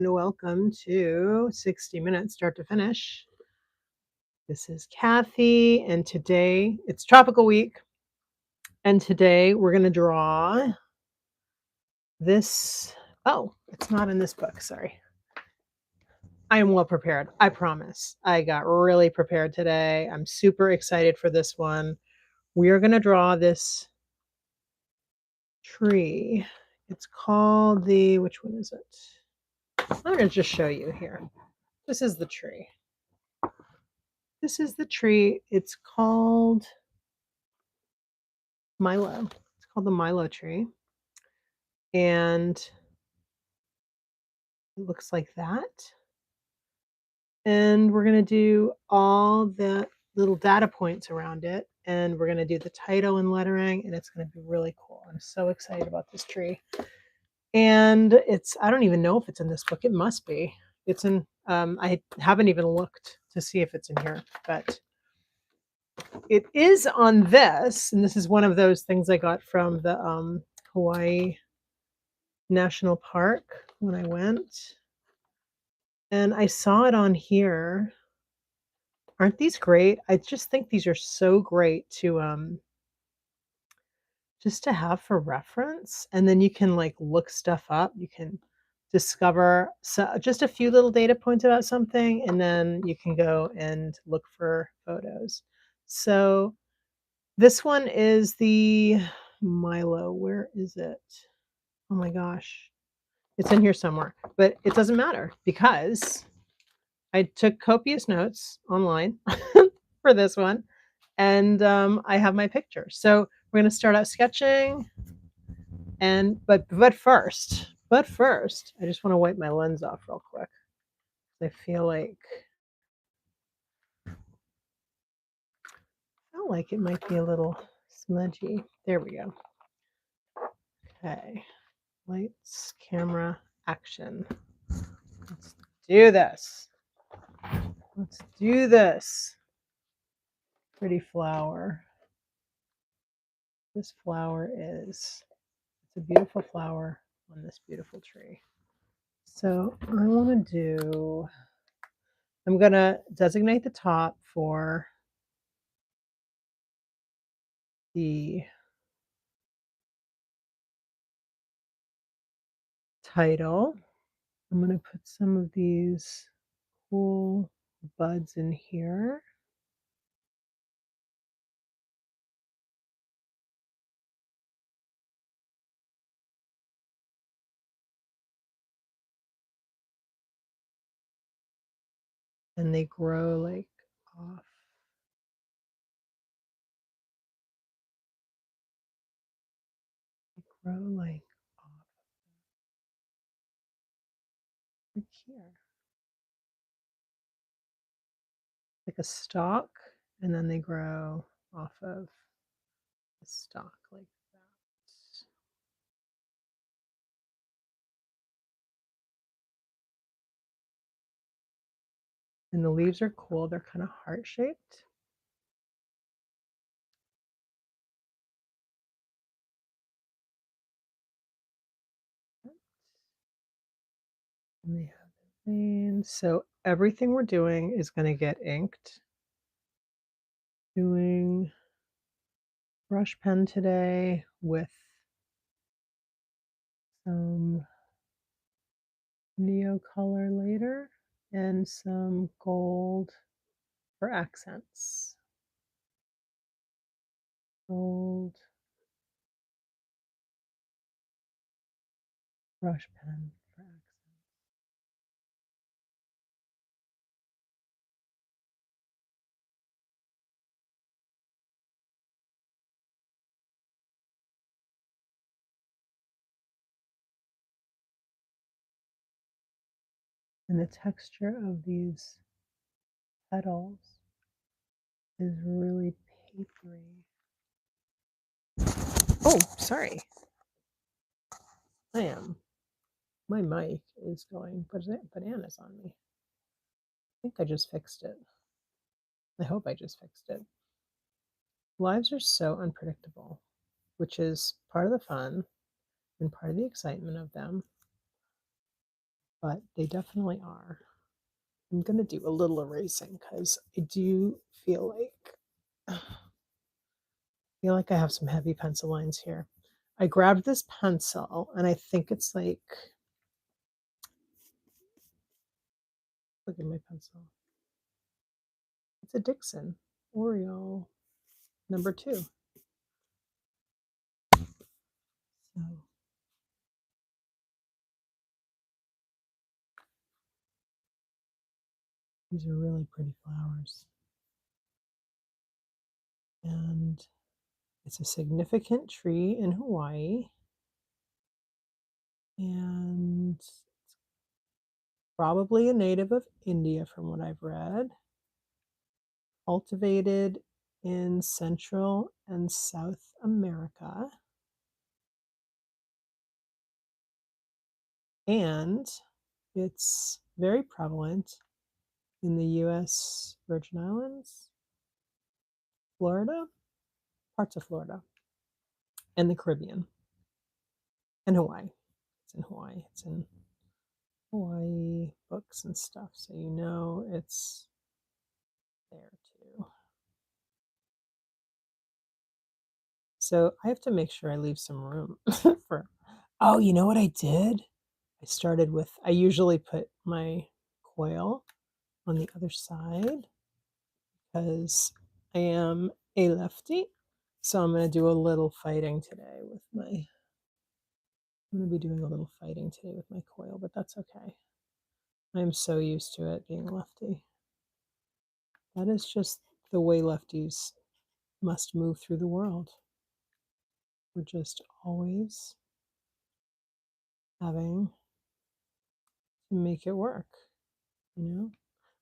And welcome to 60 Minutes Start to Finish. This is Kathy, and today it's Tropical Week. And today we're going to draw this. Oh, it's not in this book. Sorry. I am well prepared. I promise. I got really prepared today. I'm super excited for this one. We are going to draw this tree. It's called which one is it? I'm going to just show you here. This is the tree. This is the tree. It's called Milo. It's called the Milo tree. And it looks like that. And we're going to do all the little data points around it. And we're going to do the title and lettering. And it's going to be really cool. I'm so excited about this tree. And I don't even know if it's in this book. It must be. It's in, I haven't even looked to see if it's in here. But it is on this. And this is one of those things I got from the Hawaii National Park when I went. And I saw it on here. Aren't these great? I just think these are so great to just to have for reference. And then you can like look stuff up. You can discover just a few little data points about something, and then you can go and look for photos. So this one is the Milo. Where is it? Oh my gosh. It's in here somewhere, but it doesn't matter because I took copious notes online for this one, and I have my picture. So we're going to start out sketching, and but first, I just want to wipe my lens off real quick. I feel like it might be a little smudgy. There we go. Okay, lights, camera, action. Let's do this. Let's do this. Pretty flower. This flower it's a beautiful flower on this beautiful tree. So I want to I'm going to designate the top for the title. I'm going to put some of these cool buds in here. And they grow like off. They grow like off like here. Like a stalk, and then they grow off of the stalk like that. And the leaves are cool. They're kind of heart-shaped. And they have the veins. So everything we're doing is going to get inked. Doing brush pen today with some neo color later and some gold for accents. Gold brush pen for accents. And the texture of these petals is really papery. Oh, sorry. My mic is going bananas on me. I think I just fixed it. I hope I just fixed it. Lives are so unpredictable, which is part of the fun and part of the excitement of them. but they definitely are. I'm going to do a little erasing because I do feel like I have some heavy pencil lines here. I grabbed this pencil and I think it's like, look at my pencil. It's a Dixon Oreo #2. So these are really pretty flowers. And it's a significant tree in Hawaii. And probably a native of India from what I've read. Cultivated in Central and South America. And it's very prevalent in the US Virgin Islands, Florida, parts of Florida, and the Caribbean, and Hawaii. It's in Hawaii. It's in Hawaii books and stuff, so you know it's there too. So I have to make sure I leave some room for, oh, you know what I did? I usually put my coil on the other side because I am a lefty. So I'm going to do a little fighting today with my, I'm going to be doing a little fighting today with my coil, but that's okay. I'm so used to it being lefty. That is just the way lefties must move through the world. We're just always having to make it work, you know?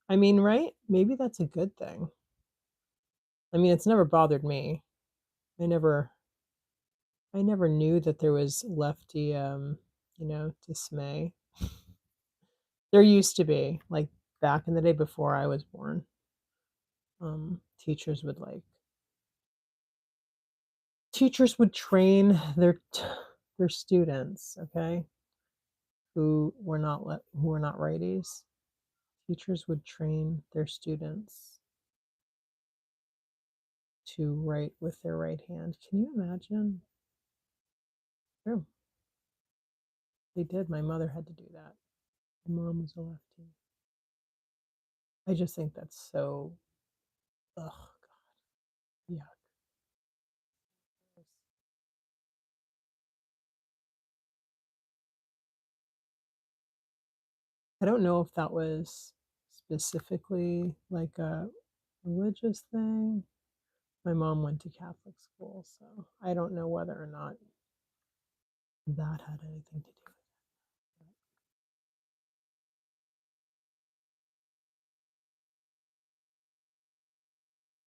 I mean, right? Maybe that's a good thing. I mean, it's never bothered me. I never knew that there was lefty dismay. There used to be, like back in the day before I was born. Teachers would train their students, okay, who were not righties. Teachers would train their students to write with their right hand. Can you imagine? True. They did. My mother had to do that. My mom was a lefty. I just think that's so, ugh, God, yuck. I don't know if that was specifically like a religious thing. My mom went to Catholic school, so I don't know whether or not that had anything to do with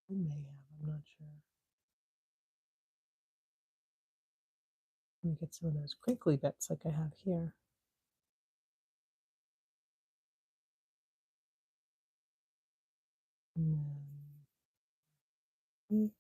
it. It may have, I'm not sure. Let me get some of those crinkly bits like I have here. And then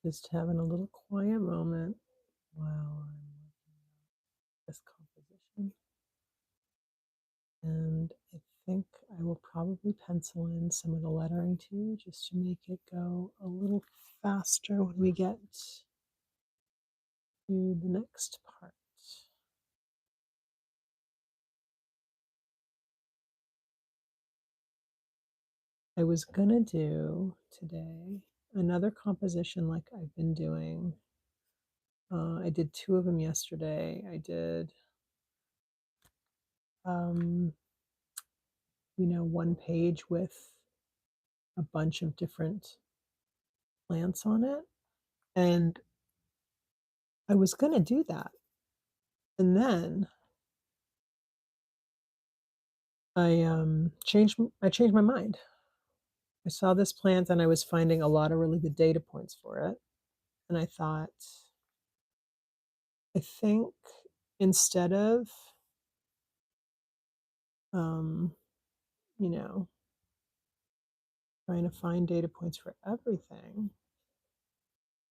just having a little quiet moment while I'm working on this composition. And I think I will probably pencil in some of the lettering too, just to make it go a little faster when we get to the next part. I was gonna do today another composition like I've been doing. I did 2 of them yesterday. I did, um, 1 page with a bunch of different plants on it. And I was gonna do that. And then I changed my mind. I saw this plant and I was finding a lot of really good data points for it. And I thought, I think instead of, um, you know, trying to find data points for everything,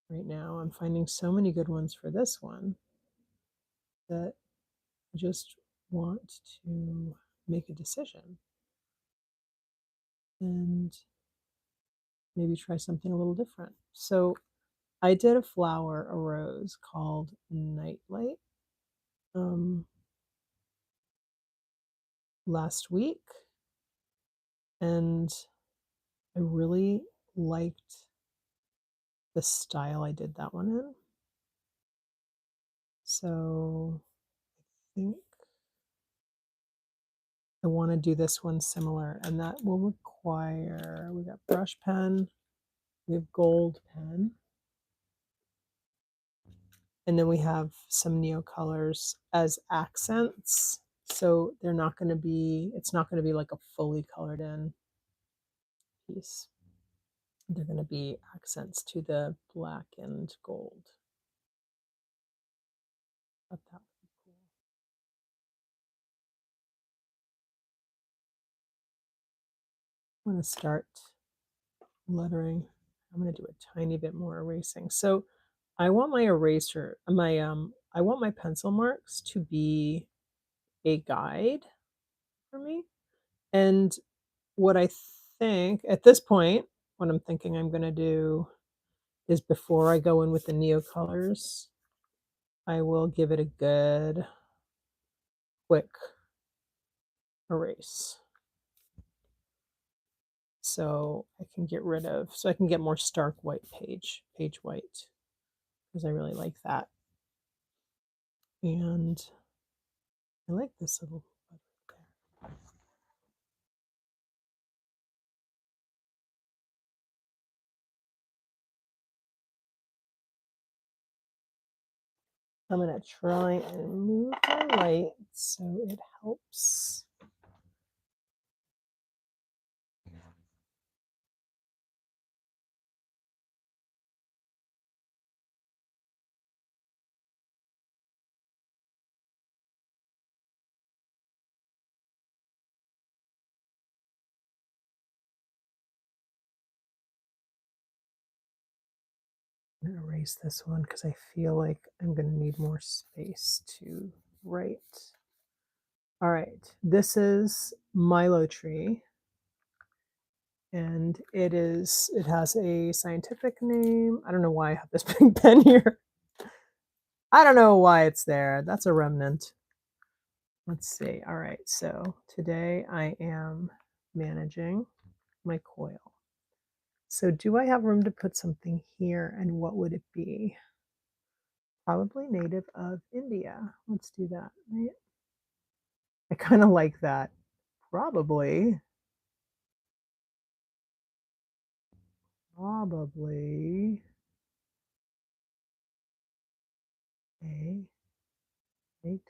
right now I'm finding so many good ones for this one that I just want to make a decision and maybe try something a little different. So I did a flower, a rose called Nightlight last week, and I really liked the style I did that one in. So I think I want to do this one similar, and that will require, we got brush pen, we have gold pen, and then we have some neo colors as accents. So they're not going to be, it's not going to be like a fully colored in piece. They're going to be accents to the black and gold. Thought that would be cool. I'm going to start lettering. I'm going to do a tiny bit more erasing. So I want my eraser, I want my pencil marks to be a guide for me. And what I think at this point, what I'm thinking I'm going to do is before I go in with the neo colors, I will give it a good quick erase. So I can get rid of, so I can get more stark white page white, because I really like that. And I like this little there. I'm going to try and move my light so it helps. I'm going to erase this one because I feel like I'm going to need more space to write. All right, this is Milo tree, and it has a scientific name. I don't know why I have this big pen here. I don't know why it's there. That's a remnant. Let's see. All right, so today I am managing my coil. So do I have room to put something here, and what would it be? Probably native of India. Let's do that, right? I kind of like that. Probably a native.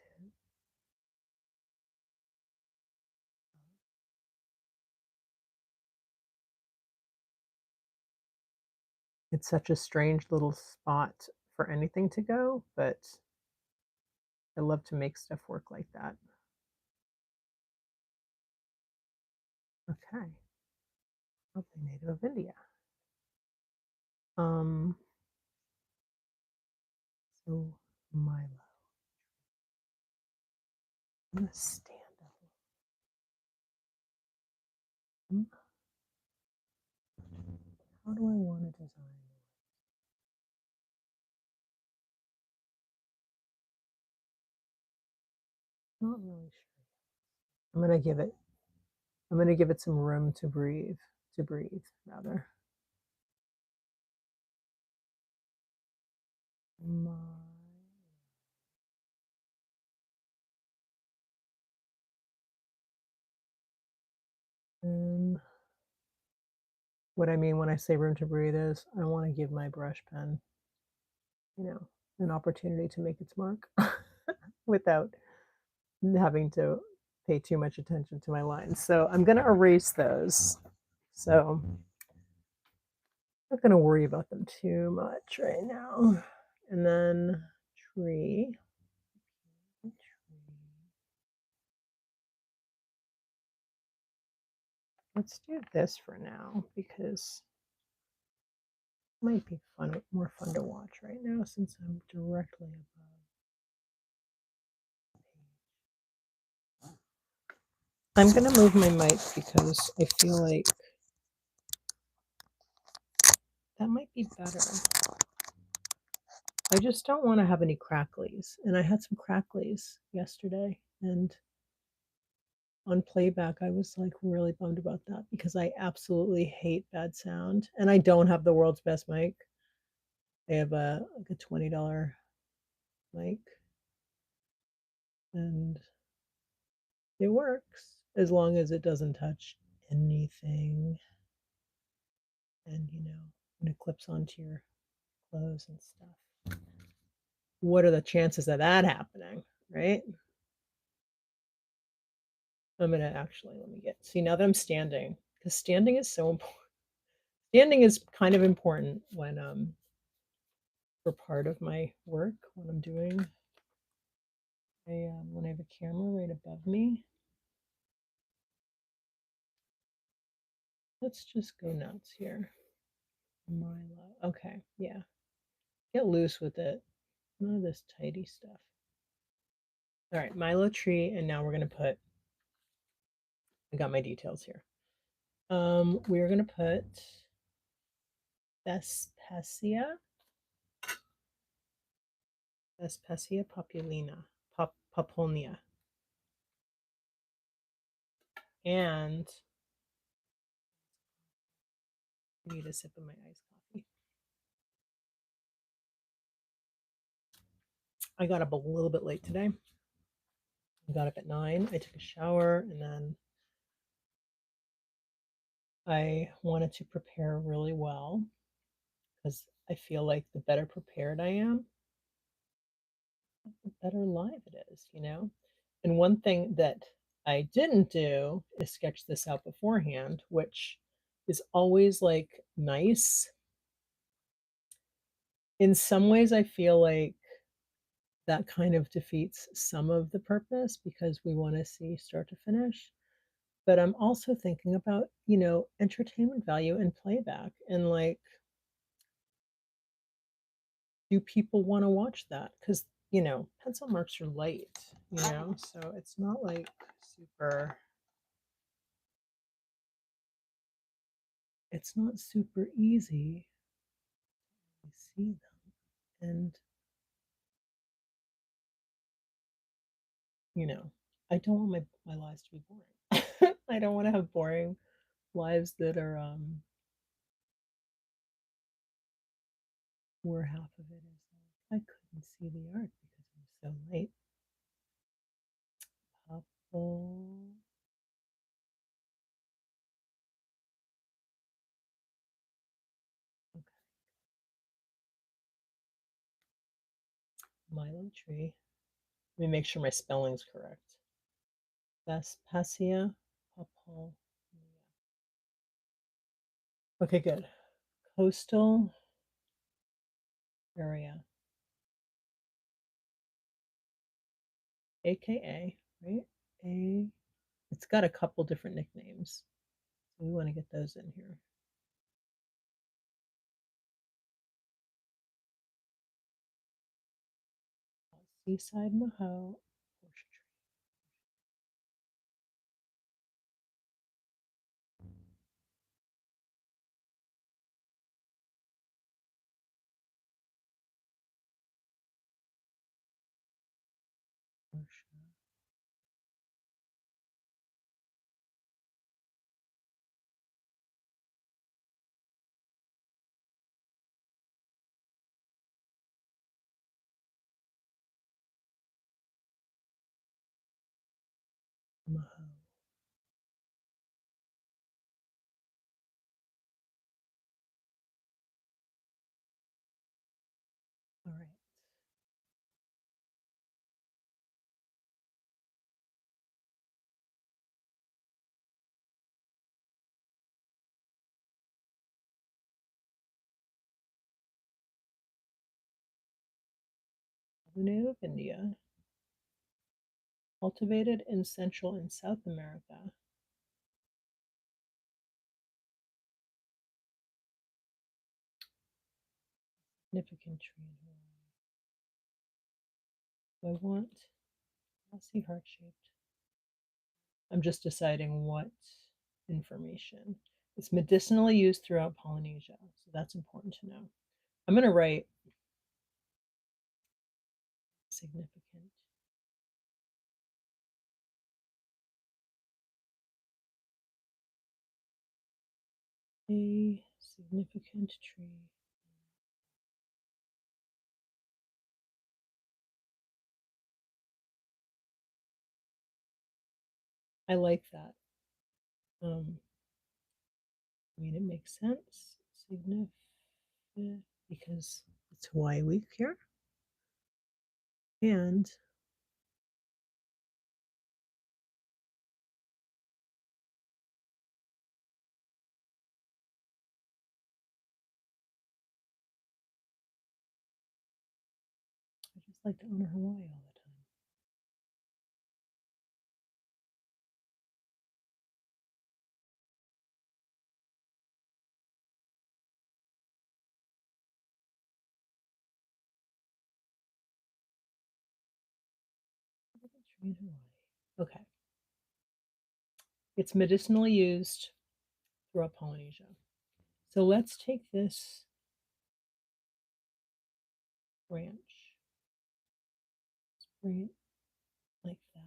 It's such a strange little spot for anything to go, but I love to make stuff work like that. Okay. Probably native of India. So Milo. I'm gonna stand up. How do I want to design? Not really sure. I'm gonna give it some room to breathe. To breathe, rather. My and what I mean when I say room to breathe is I want to give my brush pen, an opportunity to make its mark without having to pay too much attention to my lines. So I'm going to erase those. So Not gonna worry about them too much right now. And then tree. Let's do this for now because it might be more fun to watch right now since I'm directly above. I'm gonna move my mic because I feel like that might be better. I just don't want to have any cracklies. And I had some cracklies yesterday. And on playback, I was like really bummed about that because I absolutely hate bad sound. And I don't have the world's best mic. I have a $20 mic. And it works as long as it doesn't touch anything. And when it clips onto your clothes and stuff. What are the chances of that happening, right? I'm gonna actually let me see now that I'm standing because standing is so important. Standing is kind of important when for part of my work when I'm doing when I have a camera right above me. Let's just go nuts here. Milo. Okay, yeah. Get loose with it. None of this tidy stuff. All right, Milo tree, and now we're gonna put. I got my details here. We're gonna put Vespecia populina, Popolnia, and I need a sip of my iced coffee. I got up a little bit late today. I got up at 9. I took a shower and then I wanted to prepare really well because I feel like the better prepared I am, the better live it is, And one thing that I didn't do is sketch this out beforehand, which is always like nice. In some ways, I feel like that kind of defeats some of the purpose because we want to see start to finish. But I'm also thinking about, entertainment value and playback and like, do people want to watch that? Because, pencil marks are light, so it's not like super, it's not super easy to see them. And, I don't want my lives to be boring. I don't want to have boring lives that are where half of it is like, I couldn't see the art because it was so late. Purple. Okay. Milo tree. Let me make sure my spelling's correct. Vespecia Popol. Okay, good. Coastal area, AKA, right? A. It's got a couple different nicknames. So we want to get those in here. Seaside Maho. The native of India, cultivated in Central and South America. Significant tree in Hawaii. Do I want glossy heart shaped? I'm just deciding what information. It's medicinally used throughout Polynesia, so that's important to know. I'm going to write significant. A significant tree. I like that. I mean, it makes sense. Significant because it's Hawaii week here. And I just like to honor Hawaii all the time. Tree in Hawaii. Okay. It's medicinally used throughout Polynesia. So let's take this branch, bring it like that.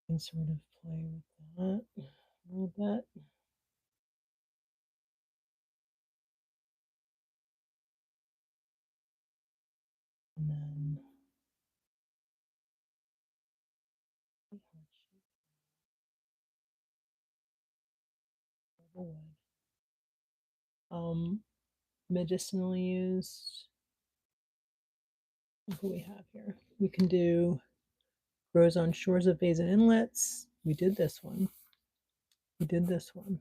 And sort of play with that a little bit. And then medicinally used. What do we have here? We can do grows on shores of bays and inlets. We did this one. We did this one.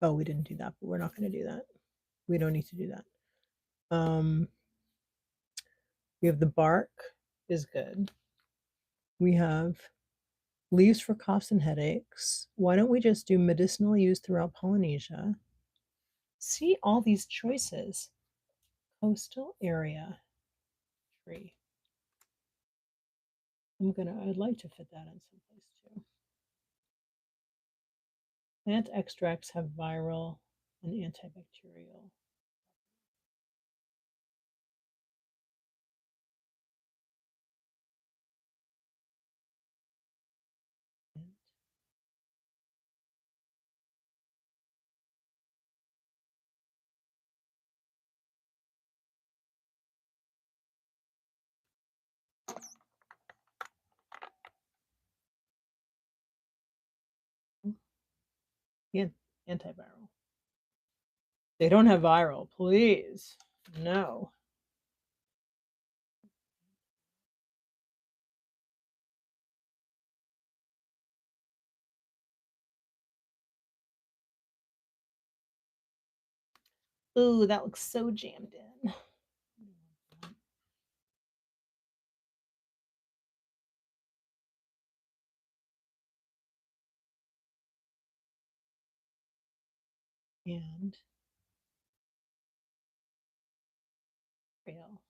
Oh, we didn't do that, but we're not going to do that. We don't need to do that. We have the bark is good. We have leaves for coughs and headaches. Why don't we just do medicinally used throughout Polynesia? See all these choices. Coastal area tree. I'd like to fit that in someplace too. Plant extracts have viral and antibacterial. Yeah, antiviral. They don't have viral, please. No. Ooh, that looks so jammed in. And real.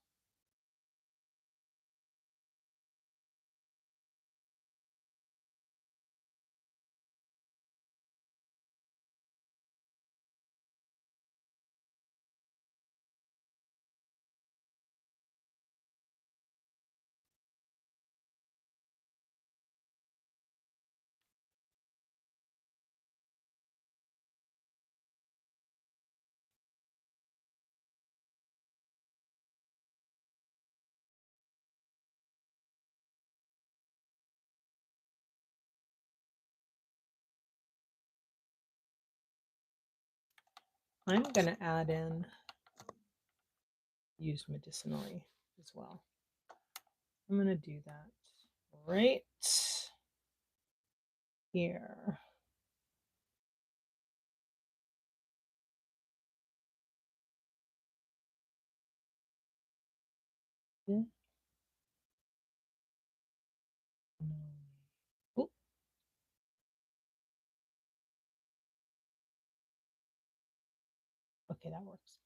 I'm going to add in used medicinally as well. I'm going to do that right here. Oh, okay, that works.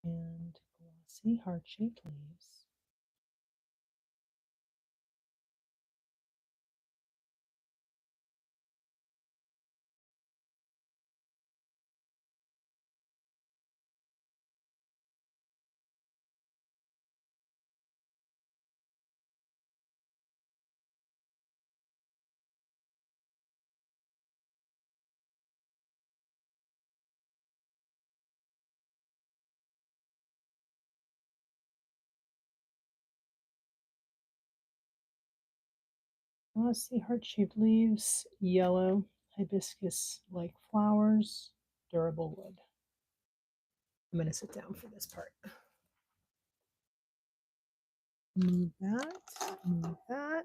And glossy heart-shaped leaves. Glossy heart-shaped leaves, yellow hibiscus-like flowers, durable wood. I'm going to sit down for this part. Move that, move that.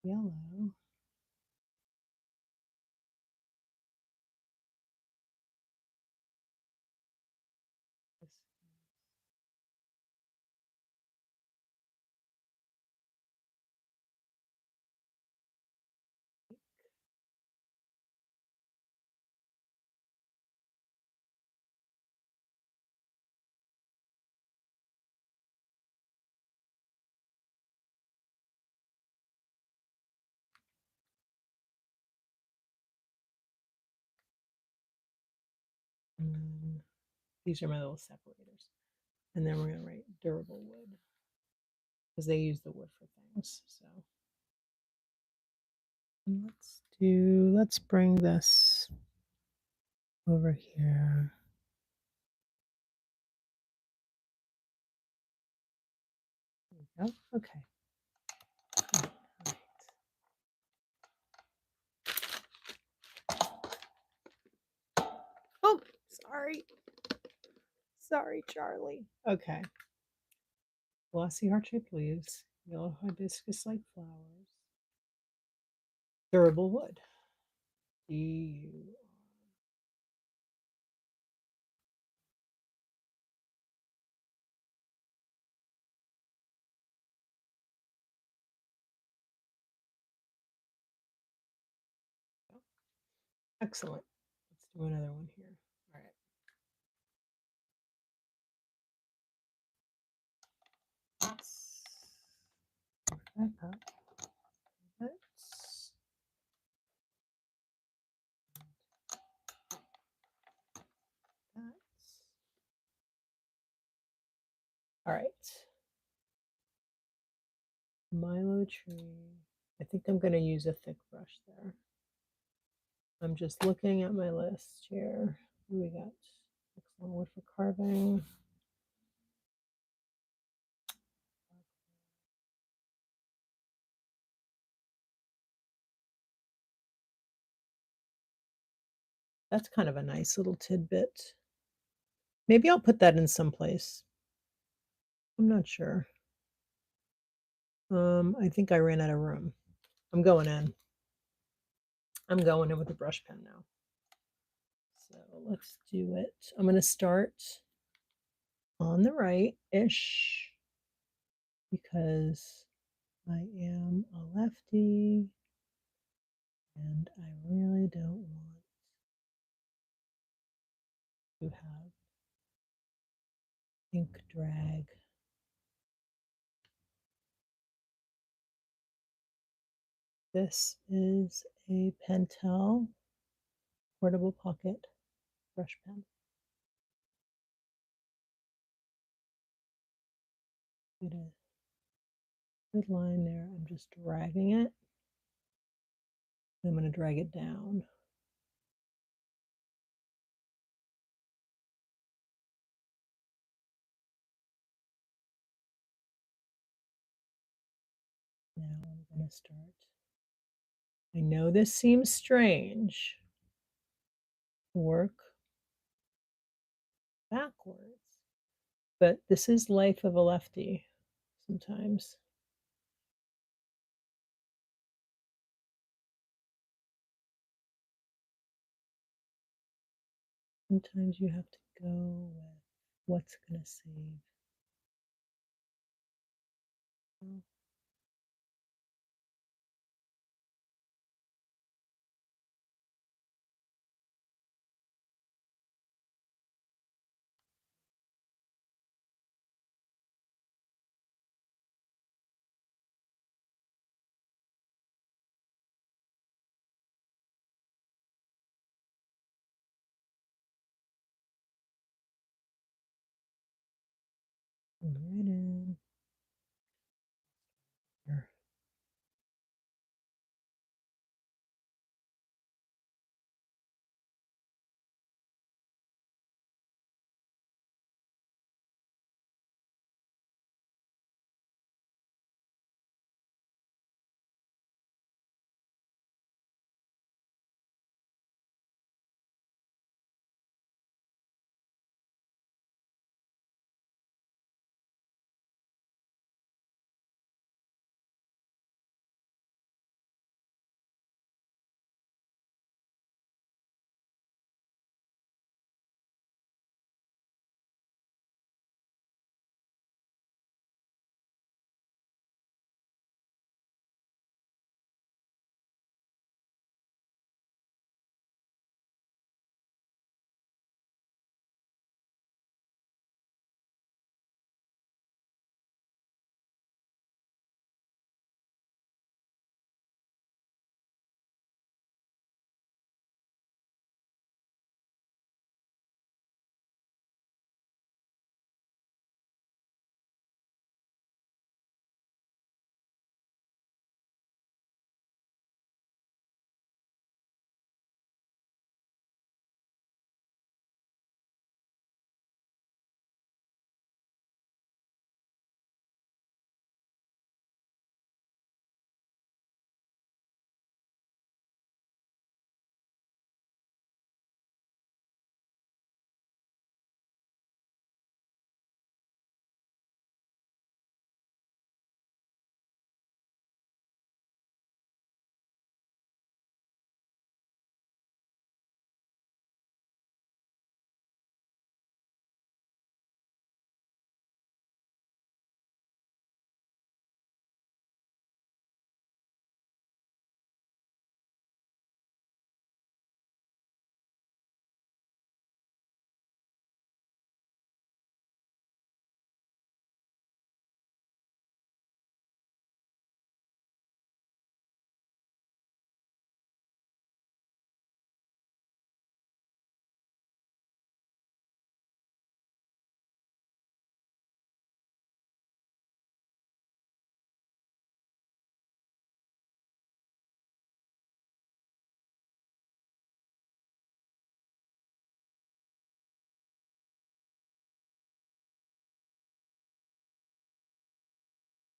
Yellow. And these are my little separators. And then we're going to write durable wood because they use the wood for things. So let's bring this over here. There we go. Okay. Oh, sorry. Sorry, Charlie. Okay. Glossy heart-shaped leaves, yellow hibiscus-like flowers, durable wood. Excellent. Let's do another one here. All right. Let's back up. Let's that's all right. Milo tree. I think I'm going to use a thick brush there. I'm just looking at my list here. What do we got? Excellent wood for carving. That's kind of a nice little tidbit. Maybe I'll put that in someplace. I'm not sure. I think I ran out of room. I'm going in. I'm going in with a brush pen now. So let's do it. I'm going to start on the right-ish because I am a lefty and I really don't want to have ink drag. This is a Pentel portable pocket brush pen. It is good line there. I'm just dragging it. I'm going to drag it down. Now I'm going to start. I know this seems strange. Work backwards. But this is life of a lefty sometimes. Sometimes you have to go with what's going to save. Right in. Here.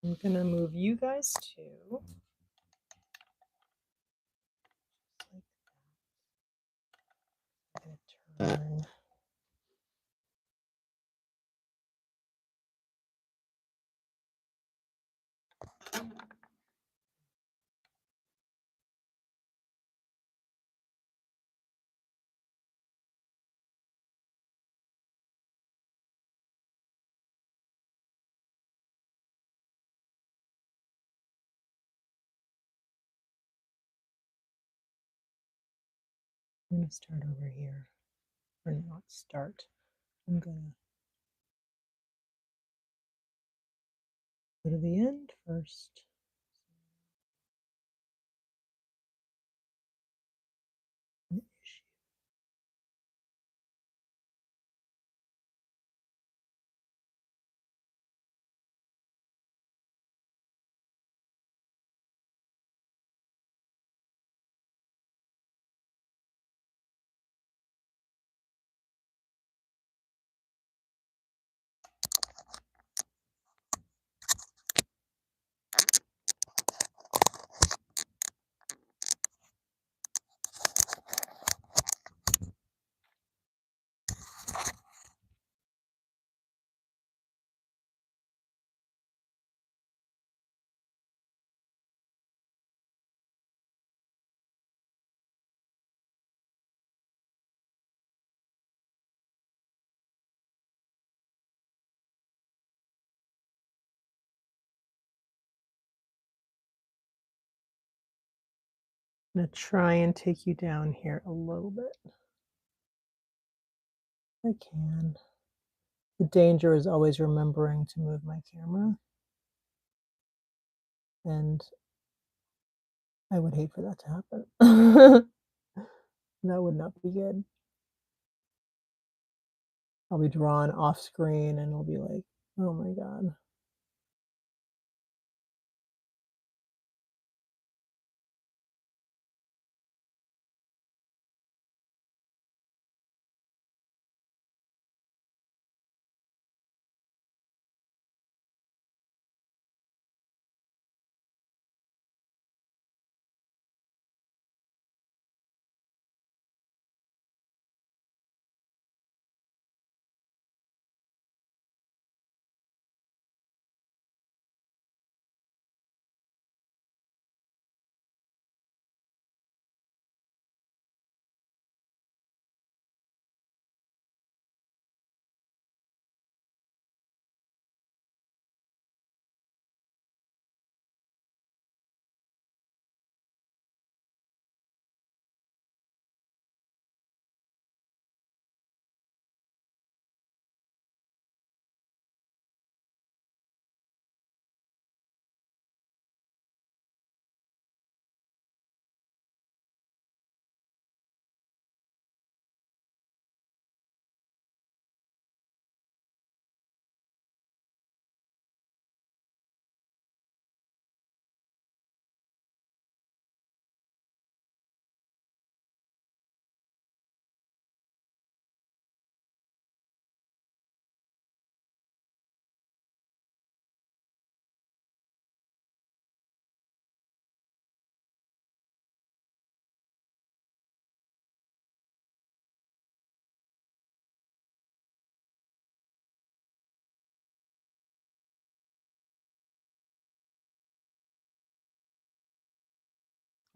I'm going to move you guys too. I'm going to turn. I'm going to start over here. Or not start. I'm going to go to the end first. I'm gonna try and take you down here a little bit. I can. The danger is always remembering to move my camera, and I would hate for that to happen. That would not be good. I'll be drawn off screen and I'll be like, "Oh my god."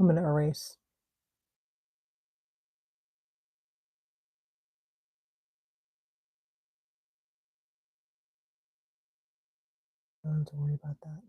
I'm gonna erase. I don't have to worry about that.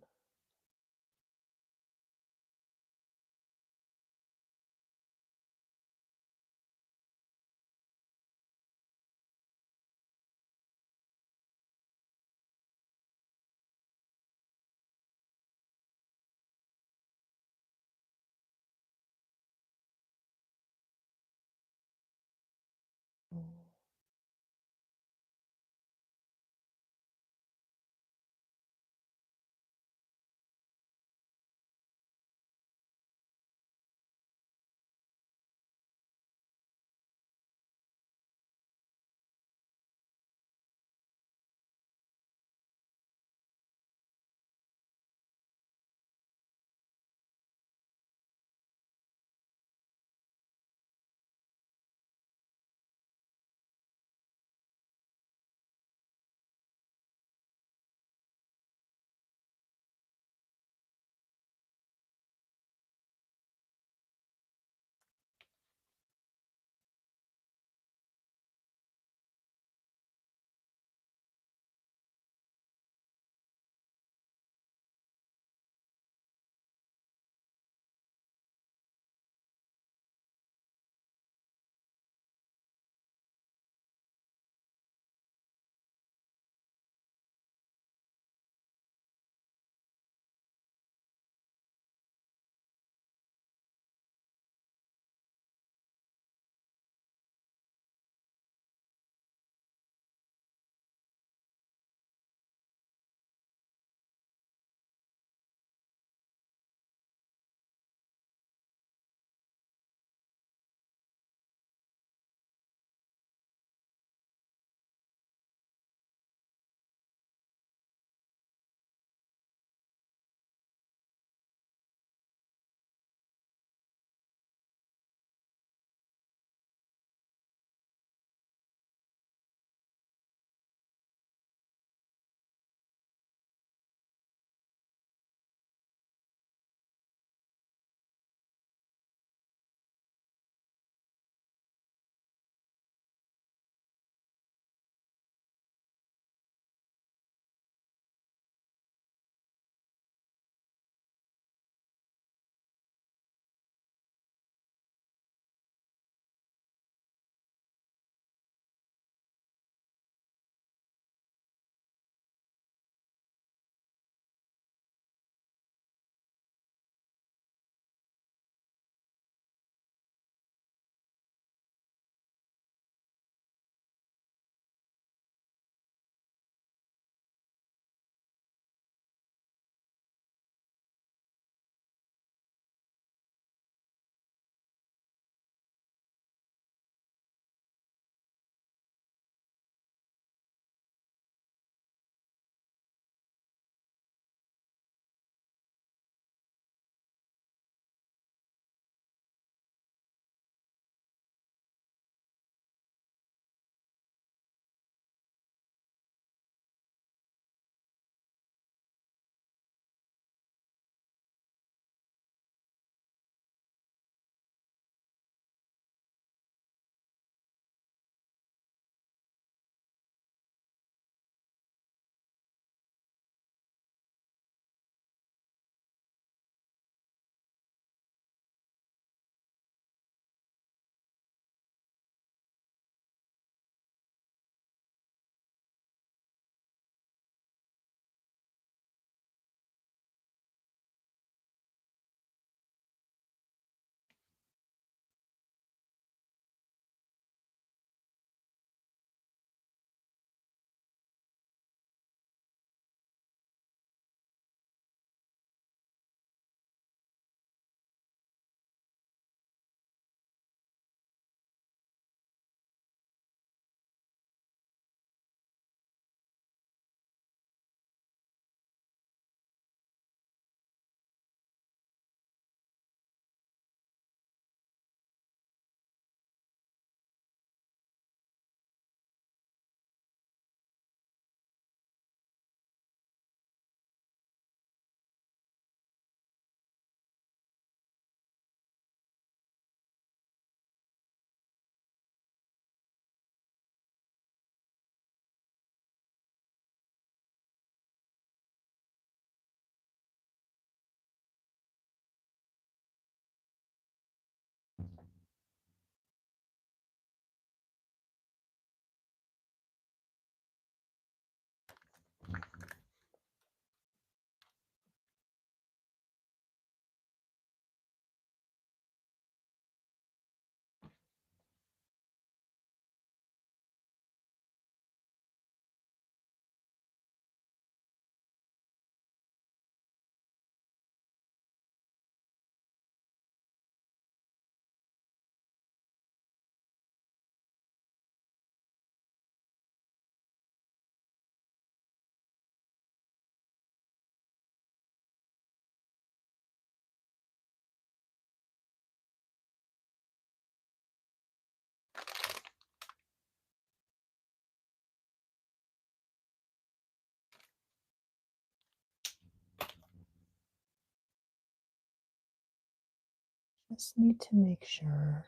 Just need to make sure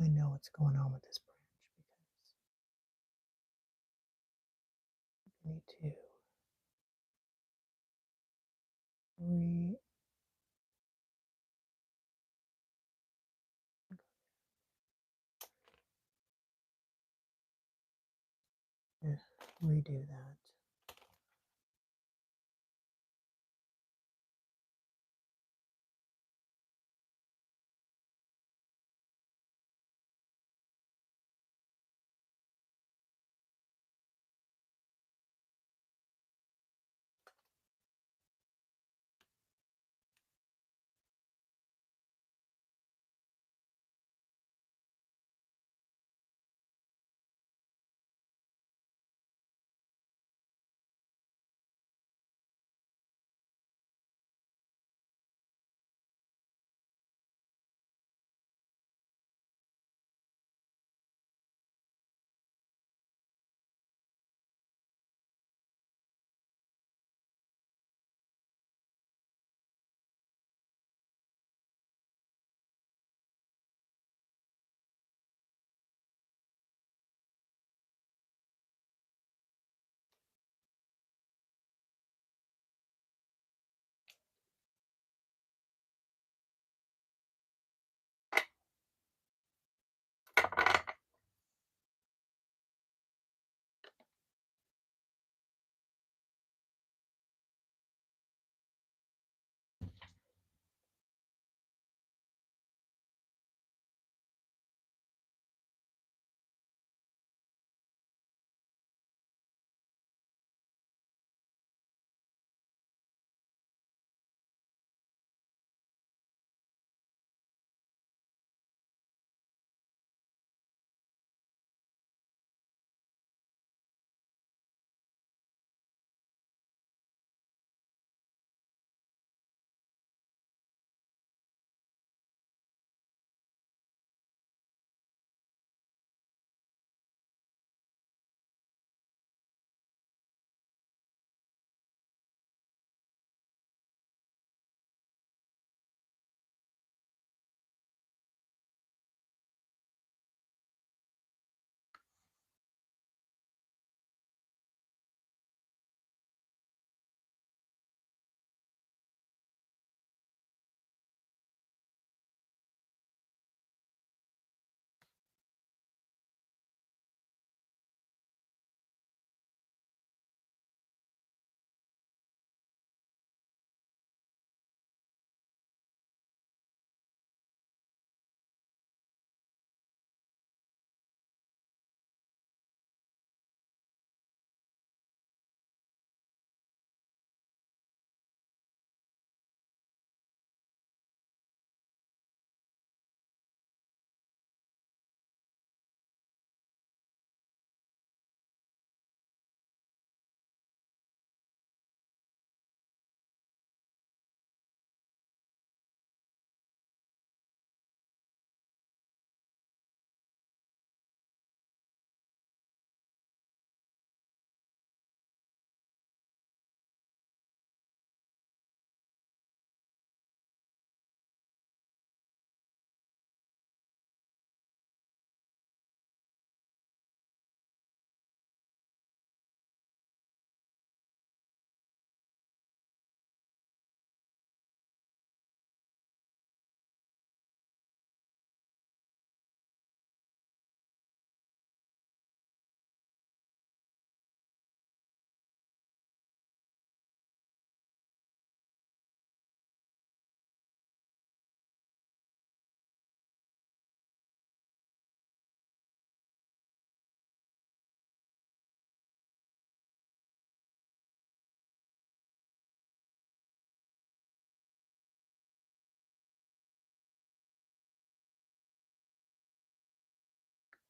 I know what's going on with this branch because I need to re redo that.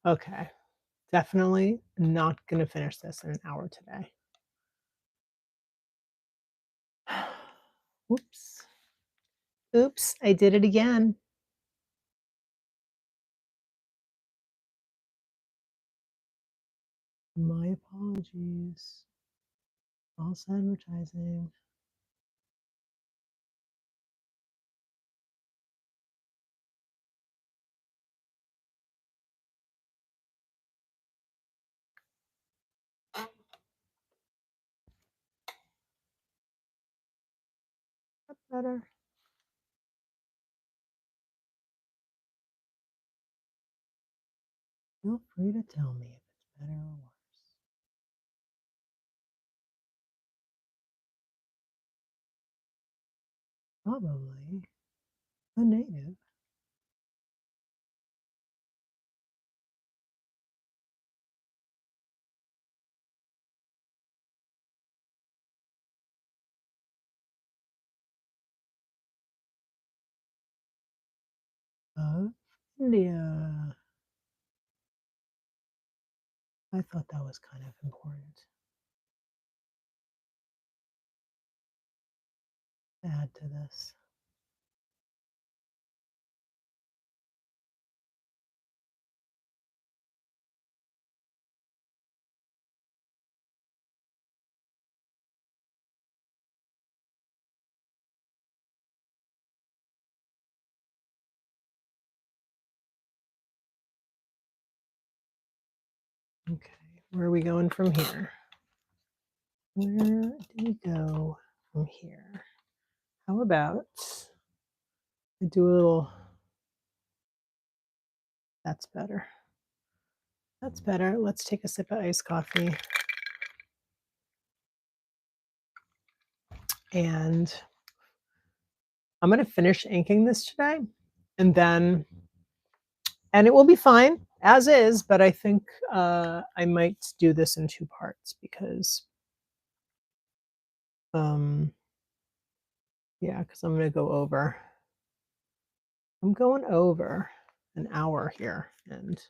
Okay, definitely not gonna finish this in an hour today. Oops. Oops, I did it again. My apologies. False advertising. better? Feel free to tell me if it's better or worse. Probably a native. Of India. I thought that was kind of important to add to this. Okay, where are we going from here? Where do we go from here? How about I do a little, that's better. That's better. Let's take a sip of iced coffee. And I'm going to finish inking this today. And then, and it will be fine as is, but I think I might do this in 2 parts because, yeah, because I'm going to go over. I'm going over an hour here, and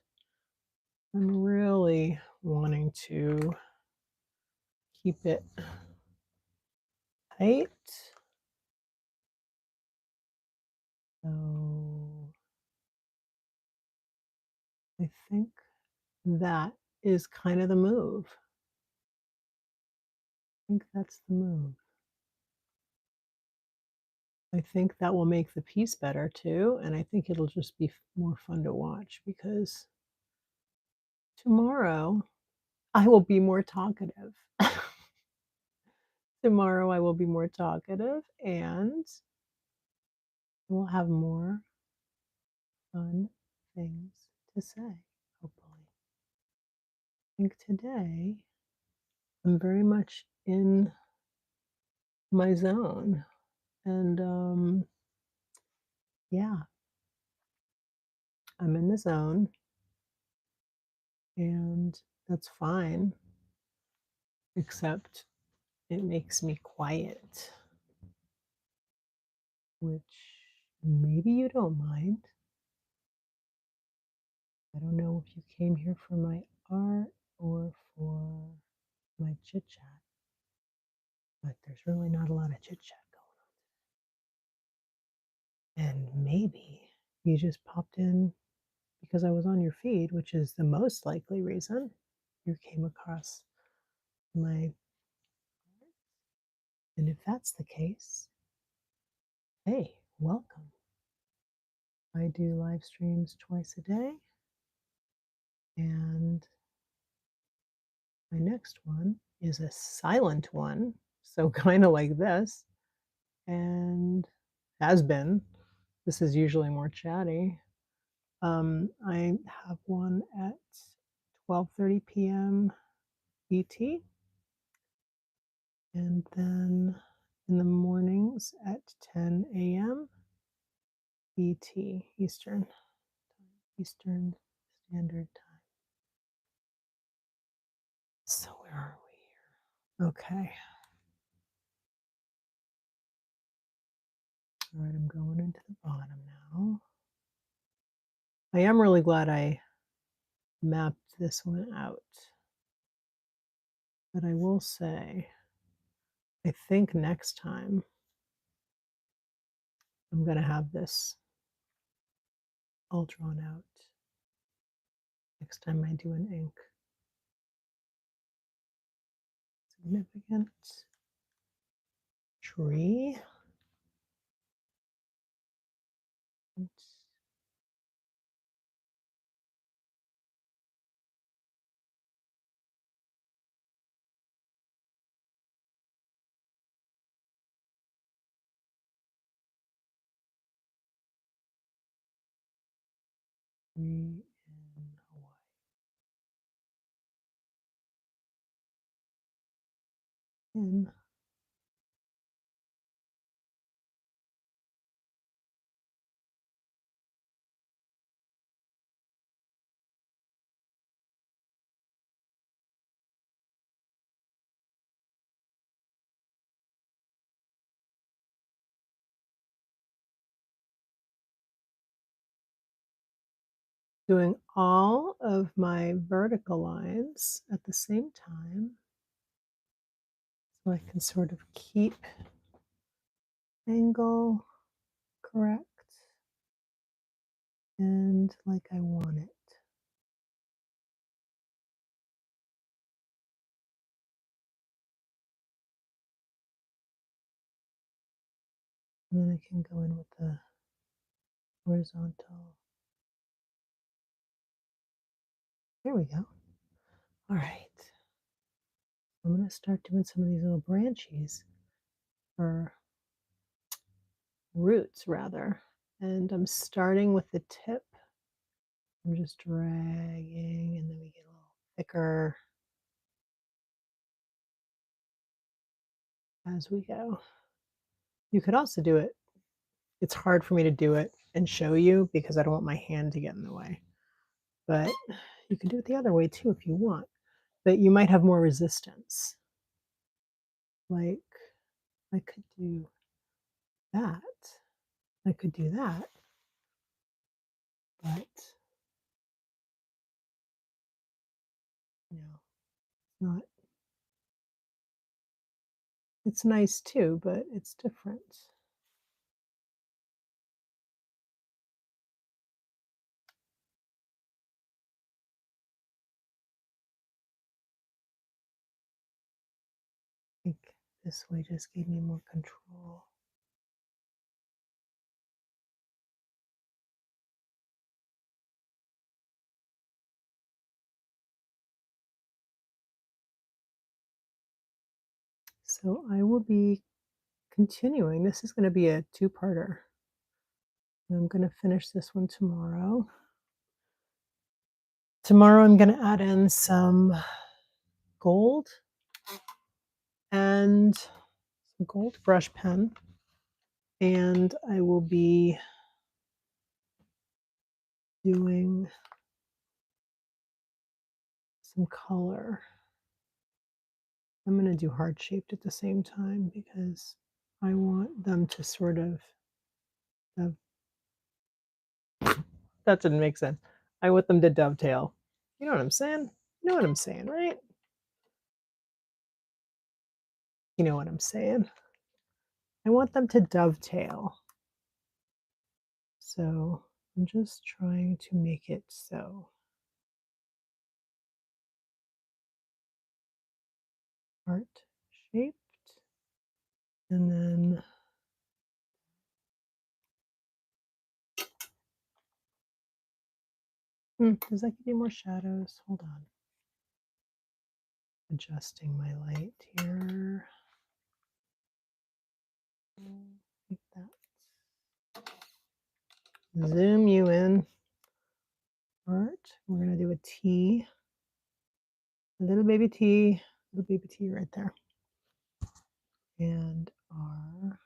I'm really wanting to keep it tight. So I think that is kind of the move. I think that's the move. I think that will make the piece better too, and I think it'll just be more fun to watch because tomorrow I will be more talkative. Tomorrow I will be more talkative and we'll have more fun things to say, hopefully. I think today I'm very much in my zone. And yeah, I'm in the zone and that's fine, except it makes me quiet, which maybe you don't mind. I don't know if you came here for my art or for my chit chat, but there's really not a lot of chit chat going on. And maybe you just popped in because I was on your feed, which is the most likely reason you came across my. And if that's the case, hey, welcome. I do live streams twice a day, and my next one is a silent one, so kind of like this, and has been. This is usually more chatty. I have one at 12:30 p.m. ET, and then in the mornings at 10 a.m. ET, Eastern Standard Time. So where are we here? Okay. All right, I'm going into the bottom now. I am really glad I mapped this one out. But I will say, I think next time I'm going to have this all drawn out. Next time I do an ink. Significant tree. in Hawaii. In doing all of my vertical lines at the same time so I can sort of keep angle correct and like I want it. And then I can go in with the horizontal. There we go. All right. I'm going to start doing some of these little branchies, or roots rather. And I'm starting with the tip. I'm just dragging, and then we get a little thicker as we go. You could also do it. It's hard for me to do it and show you because I don't want my hand to get in the way. But you can do it the other way too if you want. But you might have more resistance. Like I could do that. I could do that. But it's not. It's nice too, but it's different. I think this way just gave me more control. So I will be continuing. This is going to be a two-parter. I'm going to finish this one tomorrow. Tomorrow I'm going to add in some gold and some gold brush pen. And I will be doing some color. I'm going to do heart shaped at the same time because I want them to sort of that didn't make sense. I want them to dovetail. You know what I'm saying? You know what I'm saying, right? You know what I'm saying? I want them to dovetail. So I'm just trying to make it so. Heart shaped. And then does that give you more shadows? Hold on. Adjusting my light here. Like that. Zoom you in. Heart. We're going to do a T. A little baby T. Little baby T right there. And R.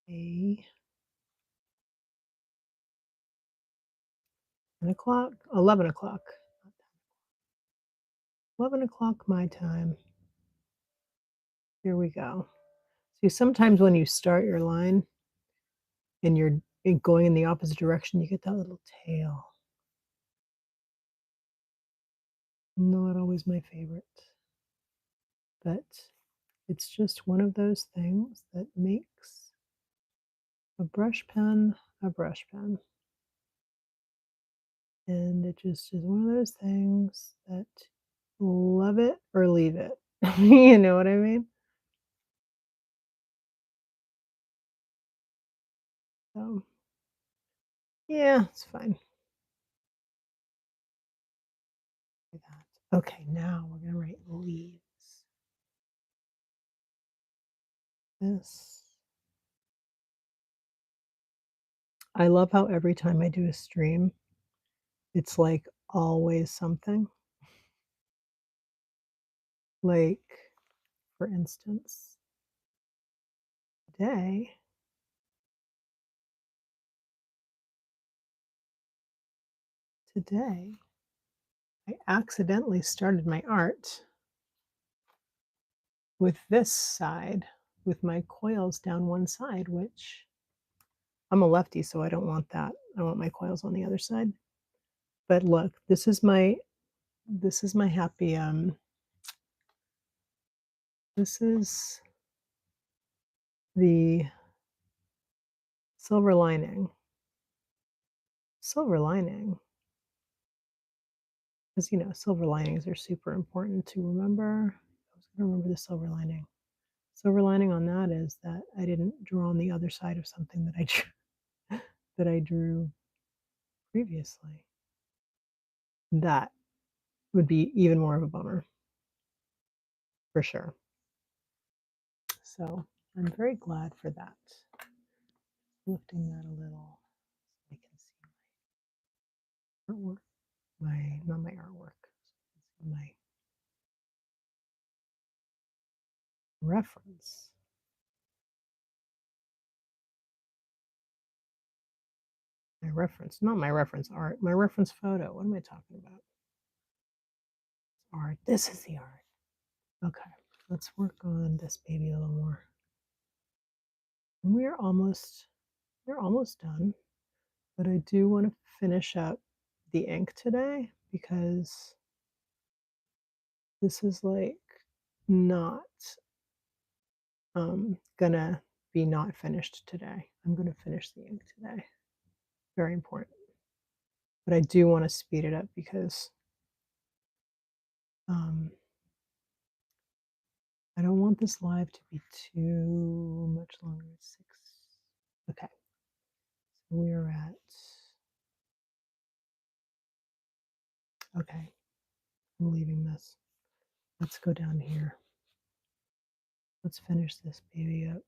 A. 10 o'clock. 11 o'clock. 11 o'clock my time. Here we go. See, sometimes when you start your line and you're going in the opposite direction, you get that little tail. Not always my favorite, but it's just one of those things that makes a brush pen a brush pen. And it just is one of those things that love it or leave it. You know what I mean? So, yeah, it's fine. Okay, now we're going to write leaves. This. I love how every time I do a stream, it's, like, always something. Like, for instance, today today, I accidentally started my art with this side, with my coils down one side, which I'm a lefty, so I don't want that. I want my coils on the other side. But look, this is my happy, this is the silver lining. Silver lining, because silver linings are super important to remember. I was gonna remember the silver lining. Silver lining on that is that I didn't draw on the other side of something that I drew that I drew previously. That would be even more of a bummer, for sure. So, I'm very glad for that. Lifting that a little so I can see my artwork. Not my artwork, so my reference. My reference, not my reference art, my reference photo. What am I talking about? Art. This is the art. Okay, let's work on this baby a little more. We're almost done, but I do want to finish up the ink today because this is like not gonna be not finished today. I'm gonna finish the ink today. Very important. But I do want to speed it up because um, I don't want this live to be too much longer. 6. Okay, so we are at. Okay, I'm leaving this. Let's go down here. Let's finish this baby up.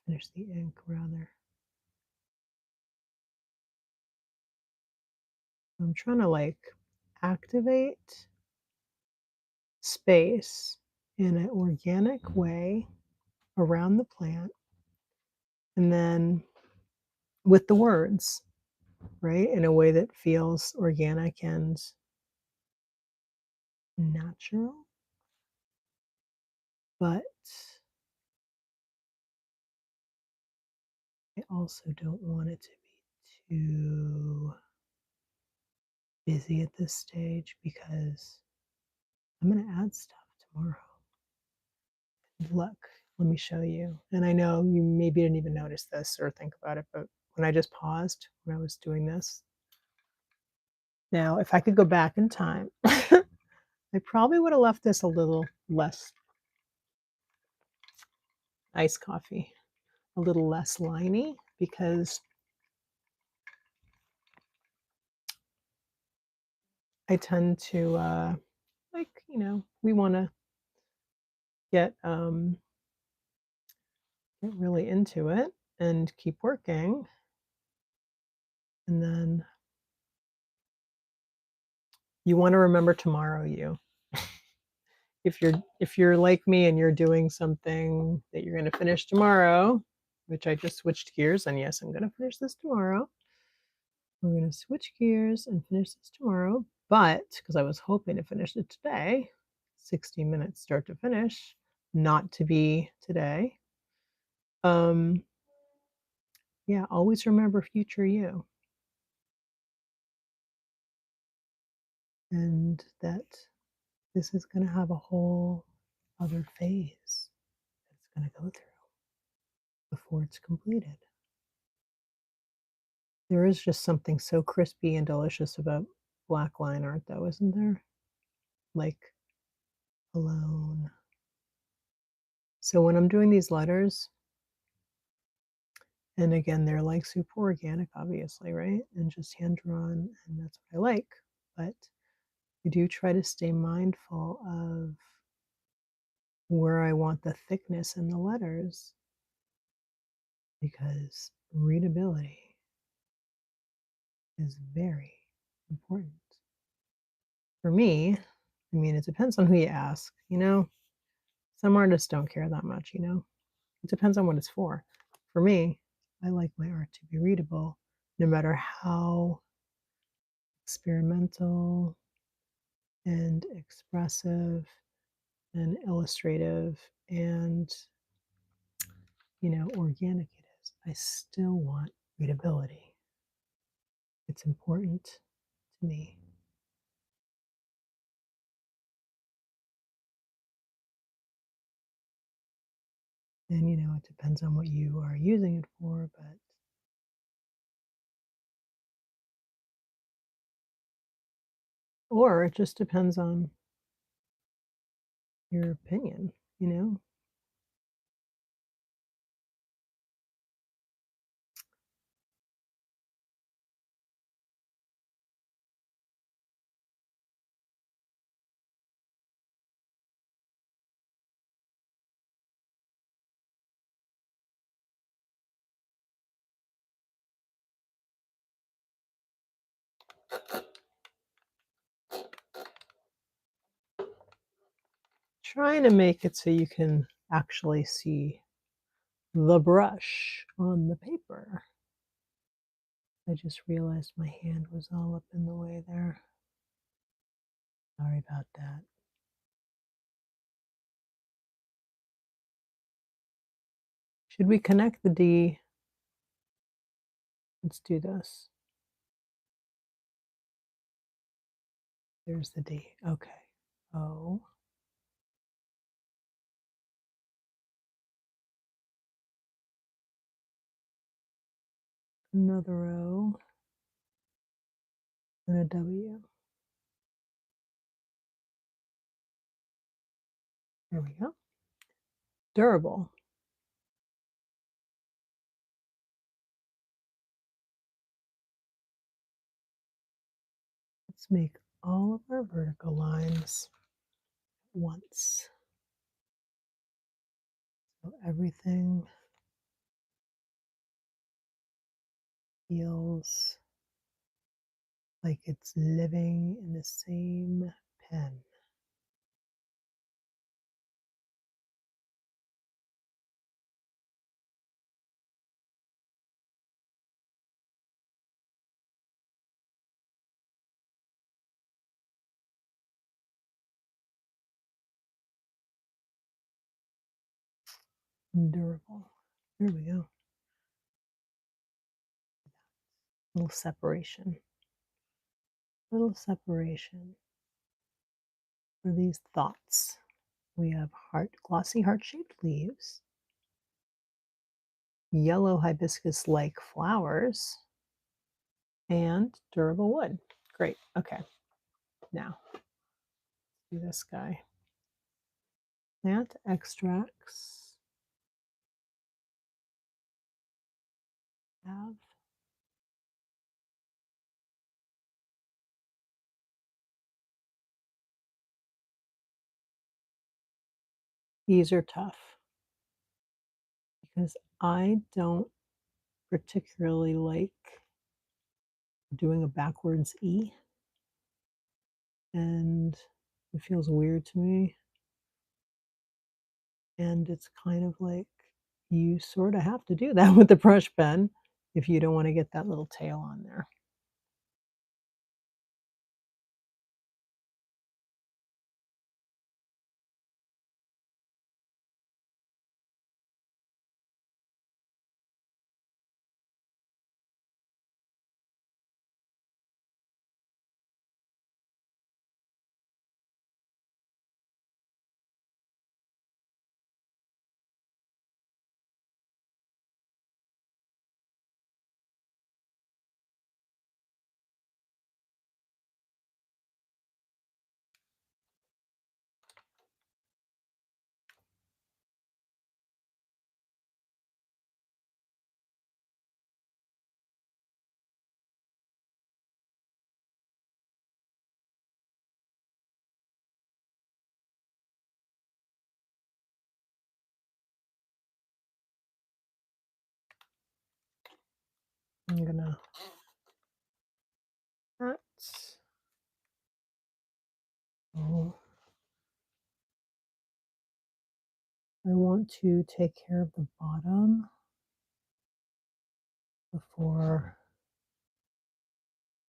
Finish the ink rather. I'm trying to like activate space in an organic way around the plant and then with the words, right? In a way that feels organic and natural, but I also don't want it to be too busy at this stage because I'm going to add stuff tomorrow. Look, let me show you. And I know you maybe didn't even notice this or think about it, but when I just paused when I was doing this, now if I could go back in time, I probably would have left this a little less iced coffee, a little less liney because I tend to like, we want to get get really into it and keep working. And then you want to remember tomorrow you. If you're like me and you're doing something that you're going to finish tomorrow, which I just switched gears, and yes, I'm going to finish this tomorrow. We're going to switch gears and finish this tomorrow, but because I was hoping to finish it today, 60 minutes start to finish, not to be today. Yeah, always remember future you. And that this is going to have a whole other phase that it's going to go through before it's completed. There is just something so crispy and delicious about black line art, though, isn't there? Like, alone. So when I'm doing these letters, and again, they're like super organic, obviously, right? And just hand drawn, and that's what I like. But I do try to stay mindful of where I want the thickness in the letters because readability is very important. For me, I mean, it depends on who you ask, you know? Some artists don't care that much, you know? It depends on what it's for. For me, I like my art to be readable, no matter how experimental and expressive and illustrative and, organic it is. I still want readability. It's important to me. And, it depends on what you are using it for, but or it just depends on your opinion, you know? Trying to make it so you can actually see the brush on the paper. I just realized my hand was all up in the way there. Sorry about that. Should we connect the D? Let's do this. There's the D. Okay. O. Another O. And a W. There we go. Durable. Let's make all of our vertical lines once. So everything feels like it's living in the same pen. Durable. There we go. Little separation. Little separation for these thoughts. We have glossy heart-shaped leaves, yellow hibiscus-like flowers, and durable wood. Great. Okay. Now, do this guy. Plant extracts have these are tough because I don't particularly like doing a backwards E, and it feels weird to me. And it's kind of like you sort of have to do that with the brush pen if you don't want to get that little tail on there. I'm gonna want to take care of the bottom before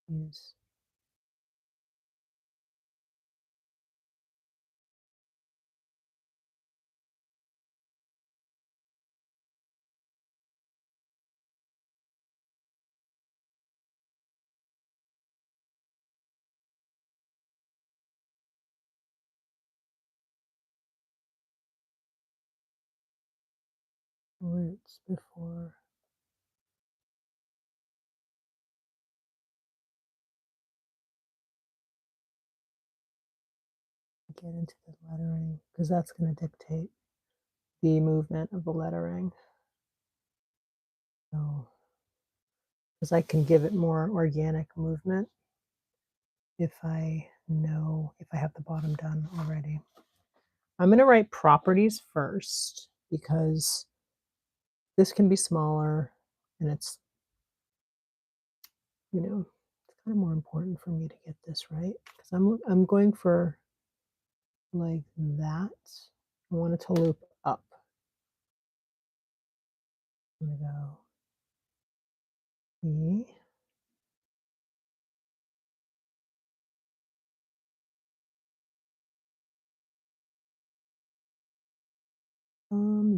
use. Roots before. Get into the lettering, because that's going to dictate the movement of the lettering. So, because I can give it more organic movement if I know, if I have the bottom done already. I'm going to write properties first because this can be smaller and it's, you know, it's kind of more important for me to get this right because I'm going for like that. I want it to loop up. I'm going to go E.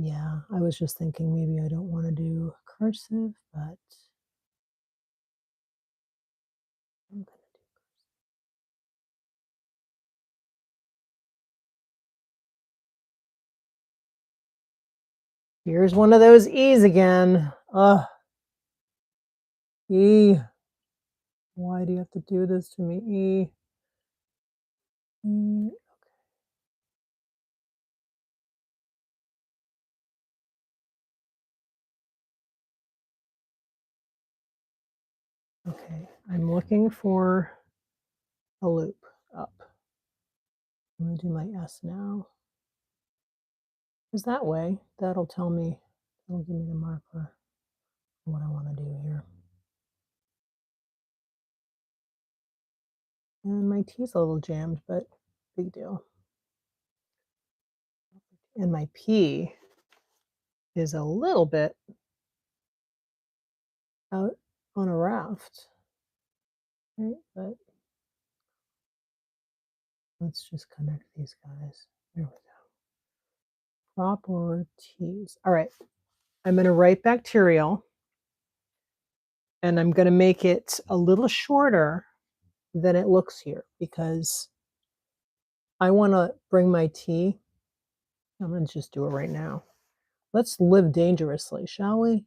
Yeah, I was just thinking maybe I don't want to do cursive, but I'm gonna do. Here's one of those E's again. Ugh. E. Why do you have to do this to me? E. E. Okay, I'm looking for a loop up. I'm gonna do my S now. Because that way, that'll tell me, it'll give me the marker for what I want to do here. And my T's a little jammed, but big deal. And my P is a little bit out on a raft, right? But let's just connect these guys. There we go. Properties. All right. I'm going to write bacterial and I'm going to make it a little shorter than it looks here because I want to bring my T. I'm going to just do it right now. Let's live dangerously, shall we?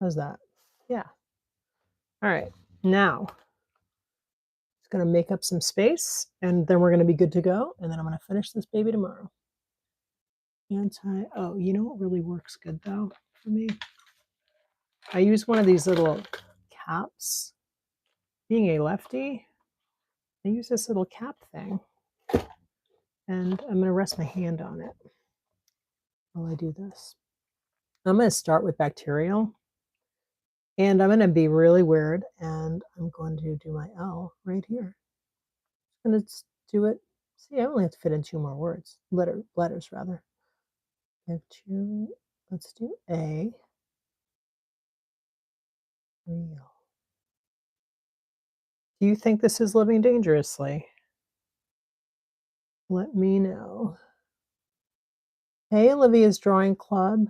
How's that? Yeah. All right. Now it's going to make up some space and then we're going to be good to go. And then I'm going to finish this baby tomorrow. Oh, you know what really works good though for me? I use one of these little caps. Being a lefty, I use this little cap thing. And I'm going to rest my hand on it while I do this. I'm going to start with bacterial. And I'm going to be really weird. And I'm going to do my L right here. I'm going to do it. See, I only have to fit in 2 more words. Letters, rather. Bacterial. Let's do A. Real. Do you think this is living dangerously? Let me know. Hey, Olivia's Drawing Club.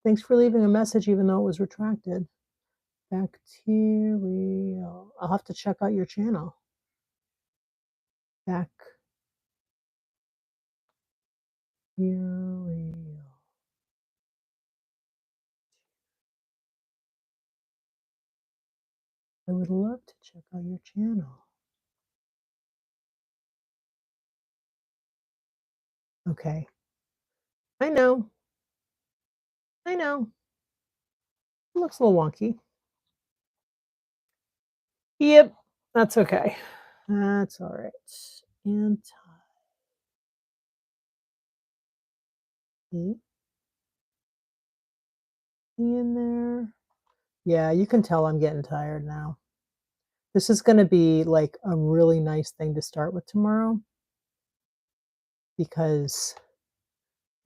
Thanks for leaving a message even though it was retracted. Bacterial. I'll have to check out your channel. Bacterial. I would love to check out your channel. Okay. I know. I know. It looks a little wonky. Yep. That's okay. That's all right. Anti. E in there. Yeah, you can tell I'm getting tired now. This is going to be like a really nice thing to start with tomorrow because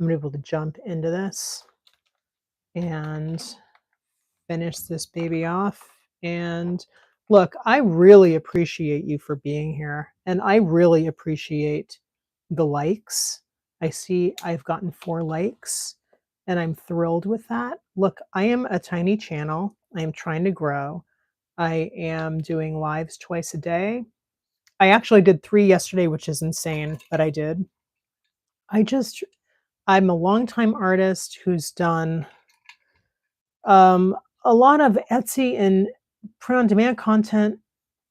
I'm gonna be able to jump into this and finish this baby off. And look, I really appreciate you for being here. And I really appreciate the likes. I see I've gotten 4 likes and I'm thrilled with that. Look, I am a tiny channel. I am trying to grow. I am doing lives twice a day. I actually did 3 yesterday, which is insane, but I did. I'm a longtime artist who's done um, a lot of Etsy and print on demand content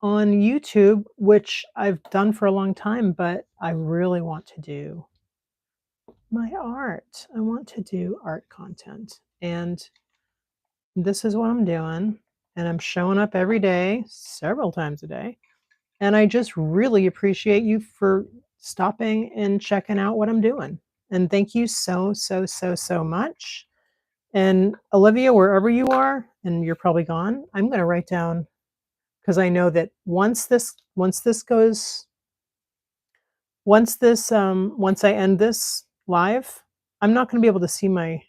on YouTube, which I've done for a long time, but I really want to do my art. I want to do art content. And this is what I'm doing. And I'm showing up every day, several times a day. And I just really appreciate you for stopping and checking out what I'm doing. And thank you so, so, so, so much. And Olivia, wherever you are, and you're probably gone, I'm going to write down, because I know that once I end this live, I'm not going to be able to see my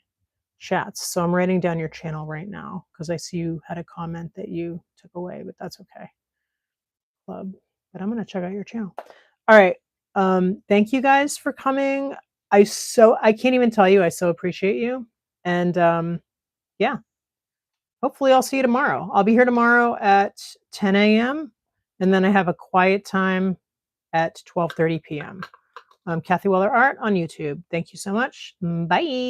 chats. So I'm writing down your channel right now because I see you had a comment that you took away, but that's okay. Club. But I'm going to check out your channel. All right. Thank you guys for coming. I can't even tell you, I so appreciate you. And yeah, hopefully I'll see you tomorrow. I'll be here tomorrow at 10 a.m. and then I have a quiet time at 12:30 p.m. Kathy Weller Art on YouTube. Thank you so much. Bye.